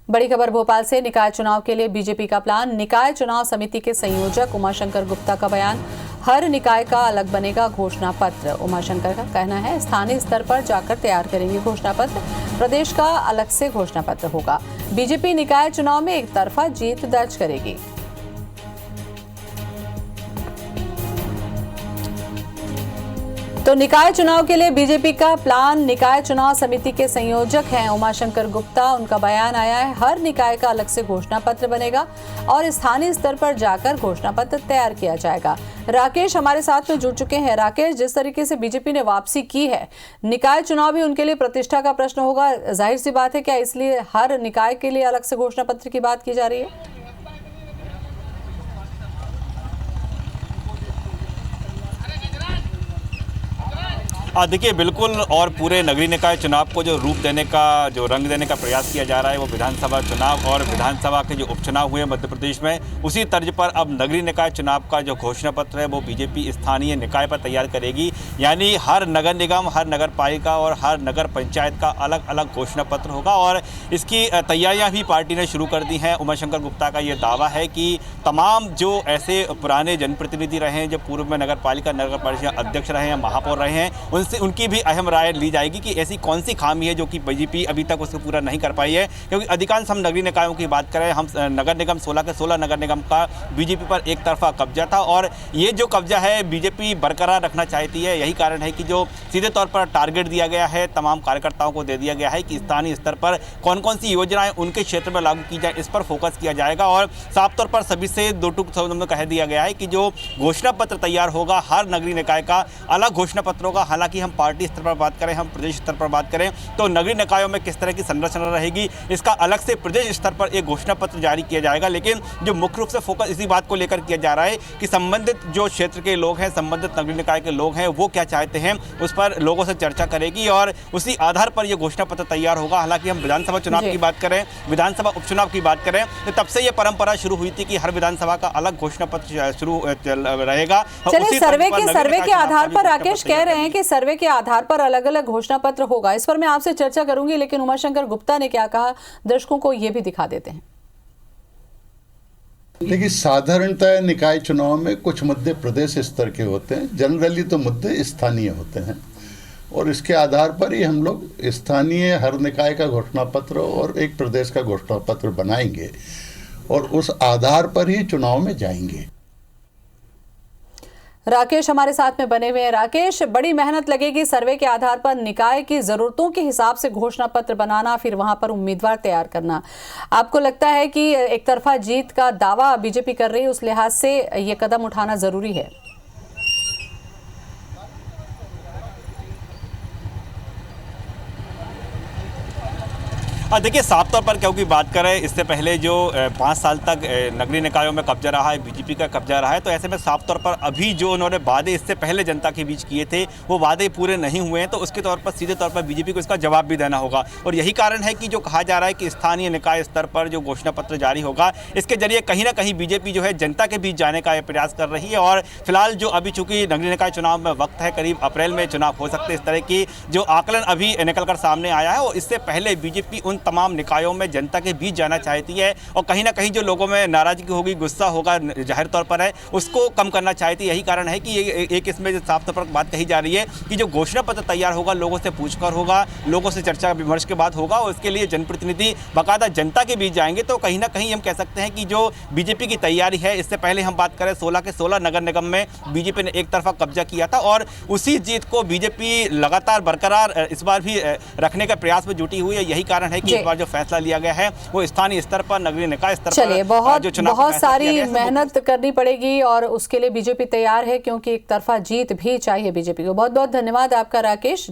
बड़ी खबर भोपाल से। निकाय चुनाव के लिए बीजेपी का प्लान। निकाय चुनाव समिति के संयोजक उमाशंकर गुप्ता का बयान। हर निकाय का अलग बनेगा घोषणा पत्र। उमाशंकर का कहना है स्थानीय स्तर पर जाकर तैयार करेंगे घोषणा पत्र, प्रदेश का अलग से घोषणा पत्र होगा। बीजेपी निकाय चुनाव में एक तरफा जीत दर्ज करेगी। तो निकाय चुनाव के लिए बीजेपी का प्लान। निकाय चुनाव समिति के संयोजक हैं उमाशंकर गुप्ता। उनका बयान आया है हर निकाय का अलग से घोषणा पत्र बनेगा और स्थानीय स्तर पर जाकर घोषणा पत्र तैयार किया जाएगा। राकेश हमारे साथ में जुड़ चुके हैं। राकेश, जिस तरीके से बीजेपी ने वापसी की है, निकाय चुनाव भी उनके लिए प्रतिष्ठा का प्रश्न होगा, जाहिर सी बात है, क्या इसलिए हर निकाय के लिए अलग से घोषणा पत्र की बात की जा रही है? देखिए, बिल्कुल, और पूरे नगरीय निकाय चुनाव को जो रूप देने का, जो रंग देने का प्रयास किया जा रहा है वो विधानसभा चुनाव और विधानसभा के जो उपचुनाव हुए मध्य प्रदेश में, उसी तर्ज पर अब नगरीय निकाय चुनाव का जो घोषणा पत्र है वो बीजेपी स्थानीय निकाय पर तैयार करेगी। यानी हर नगर निगम, हर नगर पालिका और हर नगर पंचायत का अलग अलग घोषणा पत्र होगा और इसकी तैयारियां भी पार्टी ने शुरू कर दी हैं। उमाशंकर गुप्ता का ये दावा है कि तमाम जो ऐसे पुराने जनप्रतिनिधि रहे हैं, जो पूर्व में नगर पालिका अध्यक्ष रहे हैं, महापौर रहे हैं, उनकी भी अहम राय ली जाएगी कि ऐसी कौन सी खामी है जो कि बीजेपी अभी तक उसको पूरा नहीं कर पाई है। क्योंकि अधिकांश हम नगरीय निकायों की बात करें, हम नगर निगम 16 के 16 नगर निगम का बीजेपी पर एक तरफा कब्जा था और ये जो कब्जा है बीजेपी बरकरार रखना चाहती है। यही कारण है कि जो सीधे तौर पर टारगेट दिया गया है, तमाम कार्यकर्ताओं को दे दिया गया है कि स्थानीय स्तर पर कौन कौन सी योजनाएं उनके क्षेत्र में लागू की जाए, इस पर फोकस किया जाएगा। और साफ तौर पर सभी से दो टूक शब्दों में कह दिया गया है कि जो घोषणा पत्र तैयार होगा हर नगरीय निकाय का अलग घोषणा पत्र होगा। हालांकि हम पार्टी स्तर पर बात करें, हम प्रदेश स्तर पर बात करें तो नगरीय निकायों में किस तरह की संरचना रहेगी, इसका अलग से प्रदेश स्तर पर एक घोषणा पत्र जारी किया जाएगा। लेकिन जो मुख्य रूप से फोकस इसी बात को लेकर किया जा रहा है कि संबंधित जो क्षेत्र के लोग हैं, संबंधित नगरीय निकाय के लोग हैं, वो क्या चाहते हैं, उस पर लोगों से चर्चा करेगी और उसी आधार पर यह घोषणा पत्र तैयार होगा। हालांकि हम विधानसभा चुनाव की बात करें, विधानसभा उपचुनाव की बात करें तो तब से यह परंपरा शुरू हुई थी कि हर विधानसभा का अलग घोषणा पत्र शुरू रहेगा। चलिए, सर्वे के आधार पर राकेश कह रहे हैं कि सर्वे के आधार पर अलग अलग घोषणा पत्र होगा। इस पर मैं आपसे चर्चा करूंगी, लेकिन उमाशंकर गुप्ता ने क्या कहा दर्शकों को ये भी दिखा देते हैं। देखिए, साधारणतः निकाय चुनाव में कुछ मुद्दे प्रदेश स्तर के होते हैं, जनरली तो मुद्दे स्थानीय होते हैं और इसके आधार पर ही हम लोग स्थानीय हर निकाय का घोषणा पत्र और एक प्रदेश का घोषणा पत्र बनाएंगे और उस आधार पर ही चुनाव में जाएंगे। राकेश हमारे साथ में बने हुए हैं। राकेश, बड़ी मेहनत लगेगी सर्वे के आधार पर निकाय की जरूरतों के हिसाब से घोषणा पत्र बनाना, फिर वहां पर उम्मीदवार तैयार करना। आपको लगता है कि एक तरफा जीत का दावा बीजेपी कर रही है, उस लिहाज से ये कदम उठाना जरूरी है? देखिए, साफ तौर पर क्योंकि बात करें, इससे पहले जो 5 साल तक नगरीय निकायों में कब्जा रहा है, बीजेपी का कब्जा रहा है, तो ऐसे में साफ तौर पर अभी जो उन्होंने वादे इससे पहले जनता के बीच किए थे वो वादे पूरे नहीं हुए हैं, तो उसके तौर पर सीधे तौर पर बीजेपी को इसका जवाब भी देना होगा। और यही कारण है कि जो कहा जा रहा है कि स्थानीय निकाय स्तर पर जो घोषणा पत्र जारी होगा, इसके जरिए कहीं ना कहीं बीजेपी जो है जनता के बीच जाने का प्रयास कर रही है। और फिलहाल जो अभी चूंकि नगरीय निकाय चुनाव में वक्त है, करीब अप्रैल में चुनाव हो सकते हैं, इस तरह की जो आकलन अभी निकलकर सामने आया है, और इससे पहले बीजेपी उन तमाम निकायों में जनता के बीच जाना चाहती है और कहीं ना कहीं जो लोगों में नाराजगी होगी, गुस्सा होगा, जाहिर तौर पर है, उसको कम करना चाहती है। यही कारण है कि एक इसमें जो साफ तौर पर बात कही जा रही है कि जो घोषणा पत्र तैयार होगा लोगों से पूछकर होगा, लोगों से चर्चा विमर्श के बाद होगा और उसके लिए जनप्रतिनिधि बाकायदा जनता के बीच जाएंगे। तो कहीं ना कहीं हम कह सकते हैं कि जो बीजेपी की तैयारी है, इससे पहले हम बात करें 16 के 16 नगर निगम में बीजेपी ने एक तरफा कब्जा किया था और उसी जीत को बीजेपी लगातार बरकरार इस बार भी रखने के प्रयास में जुटी हुई है। यही कारण है कि इस बार जो फैसला लिया गया है वो स्थानीय स्तर पर, नगरीय निकाय स्तर पर, चलिए, बहुत सारी मेहनत करनी पड़ेगी और उसके लिए बीजेपी तैयार है, क्योंकि एक तरफा जीत भी चाहिए बीजेपी को। बहुत बहुत धन्यवाद आपका राकेश।